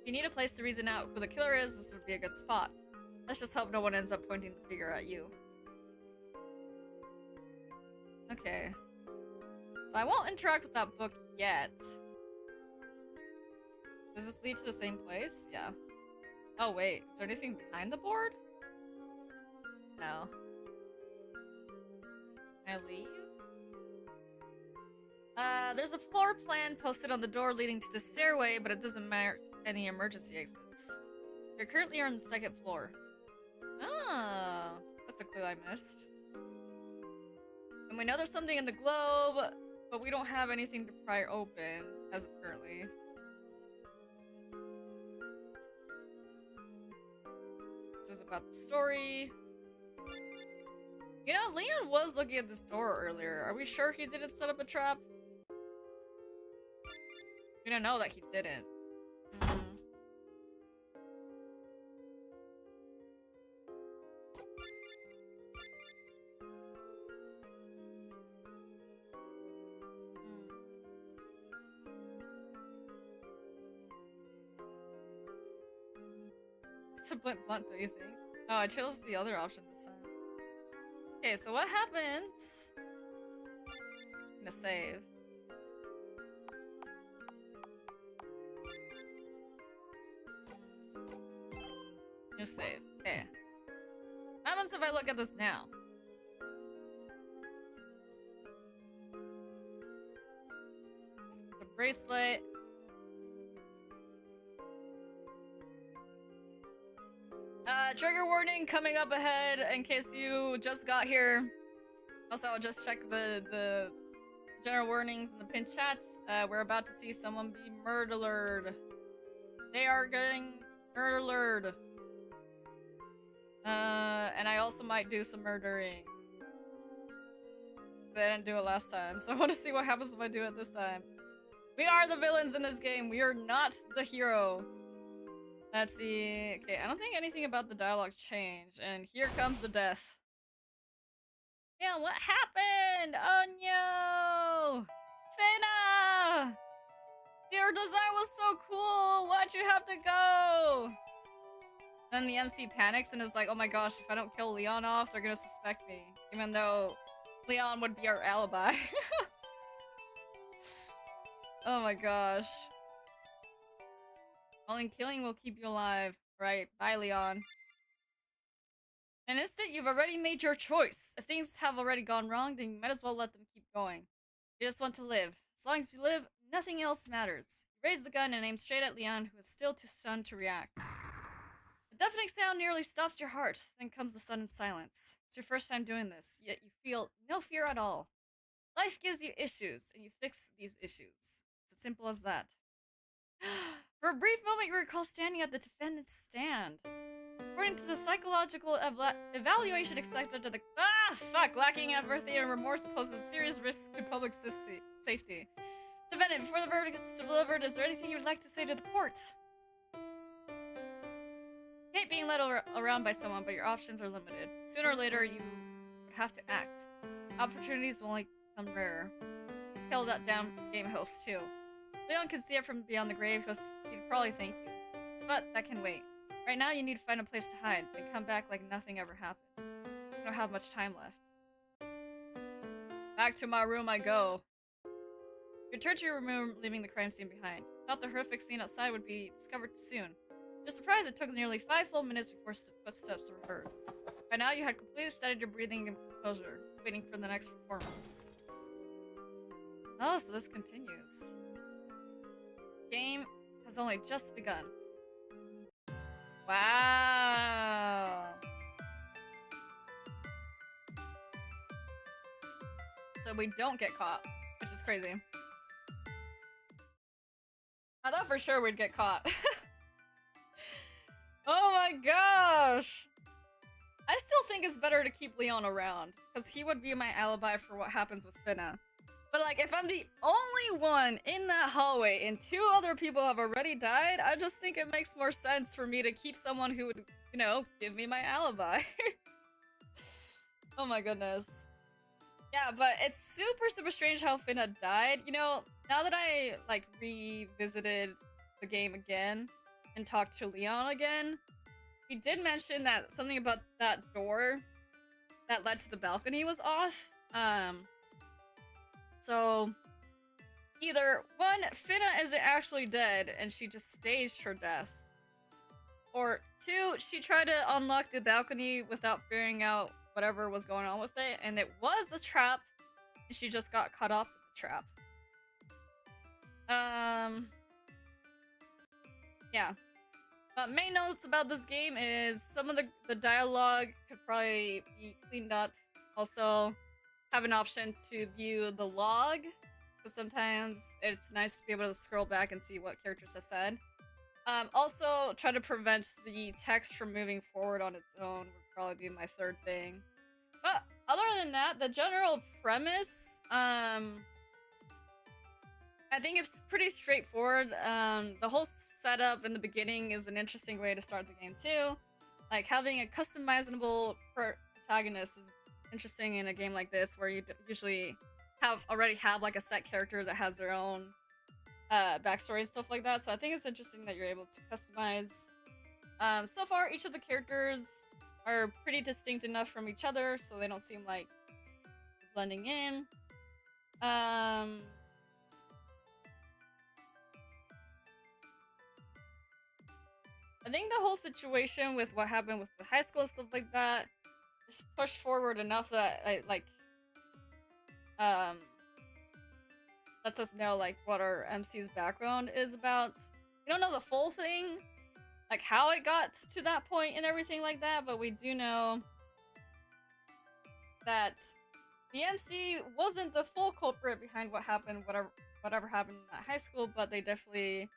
If you need a place to reason out who the killer is, this would be a good spot. Let's just hope no one ends up pointing the finger at you. Okay. So I won't interact with that book yet. Does this lead to the same place? Yeah. Oh wait, is there anything behind the board? No. Can I leave? There's a floor plan posted on the door leading to the stairway, but it doesn't mark any emergency exits. You're currently on the second floor. Ah. exactly I missed? And we know there's something in the globe, but we don't have anything to pry open as of currently. This is about the story. You know, Leon was looking at this door earlier. Are we sure he didn't set up a trap? We don't know that he didn't. It's a blunt, don't you think? Oh, I chose the other option this time. Okay, so what happens? I'm gonna save. New save. Okay. What happens if I look at this now? The bracelet. Trigger warning coming up ahead in case you just got here. Also, I'll just check the general warnings in the pinned chats. We're about to see someone be murdered. They are getting murdered. And I also might do some murdering. I didn't do it last time, so I want to see what happens if I do it this time. We are the villains in this game. We are not the hero. Let's see. Okay, I don't think anything about the dialogue changed. And here comes the death. Yeah, what happened? Oh no! Fena! Your design was so cool! Why'd you have to go? Then the MC panics and is like, oh my gosh, if I don't kill Leon off, they're gonna suspect me. Even though Leon would be our alibi. Oh my gosh. Only killing will keep you alive. Right, bye Leon. In an instant, you've already made your choice. If things have already gone wrong, then you might as well let them keep going. You just want to live. As long as you live, nothing else matters. You raise the gun and aim straight at Leon, who is still too stunned to react. A deafening sound nearly stops your heart, then comes the sudden silence. It's your first time doing this, yet you feel no fear at all. Life gives you issues, and you fix these issues. It's as simple as that. For a brief moment, you recall standing at the defendant's stand. According to the psychological evaluation accepted to the lacking empathy and remorse poses serious risk to public safety. Defendant, before the verdict is delivered, is there anything you would like to say to the court? You hate being led around by someone, but your options are limited. Sooner or later, you would have to act. Opportunities will only become rarer. Kill that damn game host too. Leon can see it from beyond the grave, so he'd probably thank you. But that can wait. Right now, you need to find a place to hide, then come back like nothing ever happened. You don't have much time left. Back to my room I go. You return to your room, leaving the crime scene behind. Thought the horrific scene outside would be discovered soon. Just surprised it took nearly 5 full minutes before footsteps were heard. By now, you had completely steadied your breathing and composure, waiting for the next performance. Oh, so this continues. Game has only just begun. Wow. So we don't get caught, which is crazy. I thought for sure we'd get caught. Oh my gosh! I still think it's better to keep Leon around, because he would be my alibi for what happens with Finna. But like, if I'm the only one in that hallway and 2 other people have already died, I just think it makes more sense for me to keep someone who would, you know, give me my alibi. Oh my goodness. Yeah, but it's super strange how Finna died. You know, now that I, like, revisited the game again and talked to Leon again, he did mention that something about that door that led to the balcony was off. So, either 1, Finna isn't actually dead and she just staged her death. Or 2, she tried to unlock the balcony without figuring out whatever was going on with it, and it was a trap, and she just got caught up with the trap. Yeah. Main notes about this game is some of the dialogue could probably be cleaned up. Also, have an option to view the log, because sometimes it's nice to be able to scroll back and see what characters have said. Also, try to prevent the text from moving forward on its own would probably be my third thing. But other than that, the general premise, I think it's pretty straightforward. The whole setup in the beginning is an interesting way to start the game too. Like, having a customizable protagonist is interesting in a game like this, where you usually already have like a set character that has their own backstory and stuff like that. So I think it's interesting that you're able to customize. So far, each of the characters are pretty distinct enough from each other, so they don't seem like blending in. I think the whole situation with what happened with the high school and stuff like that just pushed forward enough that I lets us know like what our MC's background is about. We don't know the full thing, like how it got to that point and everything like that, but we do know that the MC wasn't the full culprit behind what happened, whatever happened in that high school, but they definitely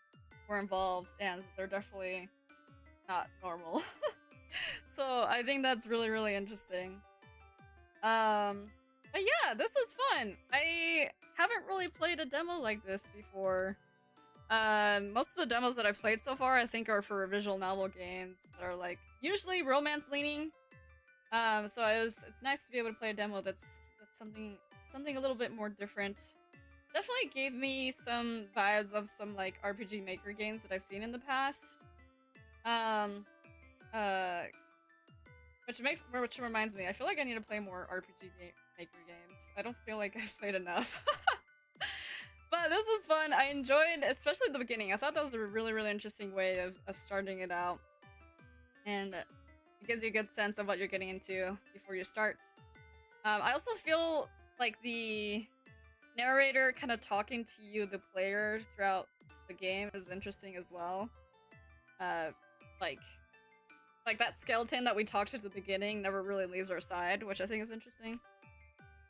were involved, and they're definitely not normal. So I think that's really, really interesting. But yeah, this was fun. I haven't really played a demo like this before. Most of the demos that I've played so far, I think, are for visual novel games that are like usually romance leaning. So it's nice to be able to play a demo that's something a little bit more different. Definitely gave me some vibes of some like RPG Maker games that I've seen in the past. Which reminds me, I feel like I need to play more RPG Maker games. I don't feel like I've played enough. But this was fun. I enjoyed, especially the beginning. I thought that was a really, really interesting way of starting it out. And it gives you a good sense of what you're getting into before you start. I also feel like the narrator kind of talking to you, the player, throughout the game is interesting as well. Like that skeleton that we talked to at the beginning never really leaves our side, which I think is interesting.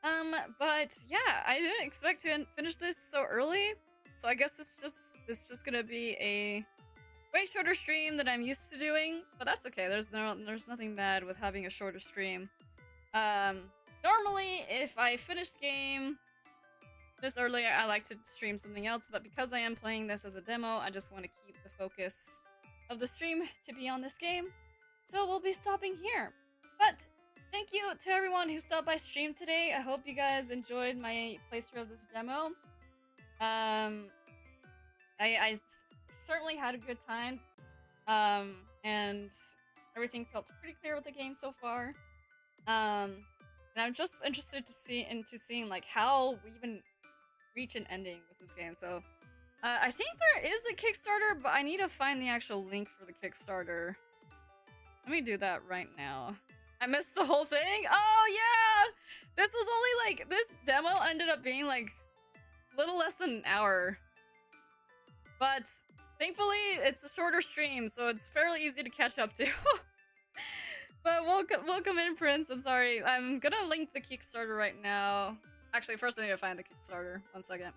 But yeah, I didn't expect to finish this so early, so I guess it's just gonna be a way shorter stream than I'm used to doing, but that's okay. There's nothing bad with having a shorter stream. Normally, if I finish the game this early, I like to stream something else, but because I am playing this as a demo, I just want to keep the focus of the stream to be on this game. So we'll be stopping here. But thank you to everyone who stopped by stream today. I hope you guys enjoyed my playthrough of this demo. I certainly had a good time. And everything felt pretty clear with the game so far. And I'm just interested to seeing like how we even reach an ending with this game. So I think there is a Kickstarter, but I need to find the actual link for the Kickstarter. Let me do that right now. I missed the whole thing? Oh yeah! This was only like, this demo ended up being like a little less than an hour. But thankfully it's a shorter stream, so it's fairly easy to catch up to. But welcome in, Prince. I'm sorry. I'm gonna link the Kickstarter right now. Actually, first I need to find the Kickstarter. 1 second.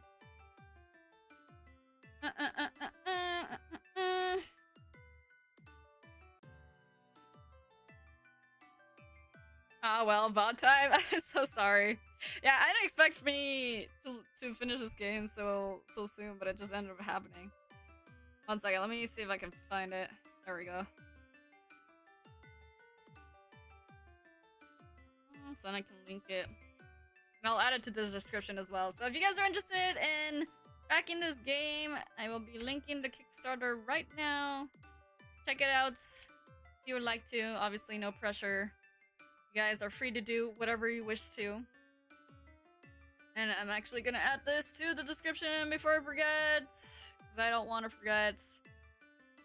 Ah, well, bot time. I'm so sorry. Yeah, I didn't expect me to finish this game so soon, but it just ended up happening. 1 second, let me see if I can find it. There we go. So then I can link it. And I'll add it to the description as well. So if you guys are interested in backing this game, I will be linking the Kickstarter right now. Check it out if you would like to. Obviously, no pressure. You guys are free to do whatever you wish to. And I'm actually gonna add this to the description before I forget, because I don't want to forget.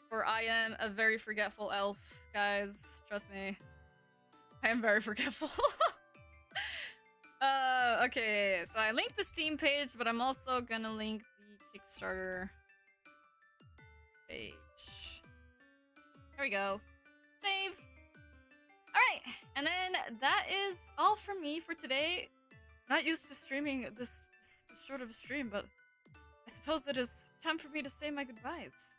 For I am a very forgetful elf, guys. Trust me. I am very forgetful. Okay, so I linked the Steam page, but I'm also gonna link the Kickstarter page. There we go. Save. Alright, and then that is all from me for today. Not used to streaming this short of a stream, but I suppose it is time for me to say my goodbyes.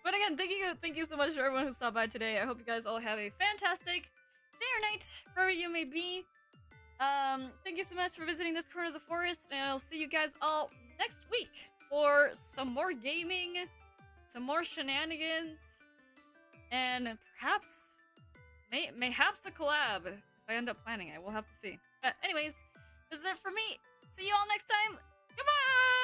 But again, thank you so much for everyone who stopped by today. I hope you guys all have a fantastic day or night, wherever you may be. Thank you so much for visiting this corner of the forest, and I'll see you guys all next week for some more gaming, some more shenanigans, and perhaps, mayhaps a collab if I end up planning it. We'll have to see. But anyways, this is it for me. See you all next time. Goodbye!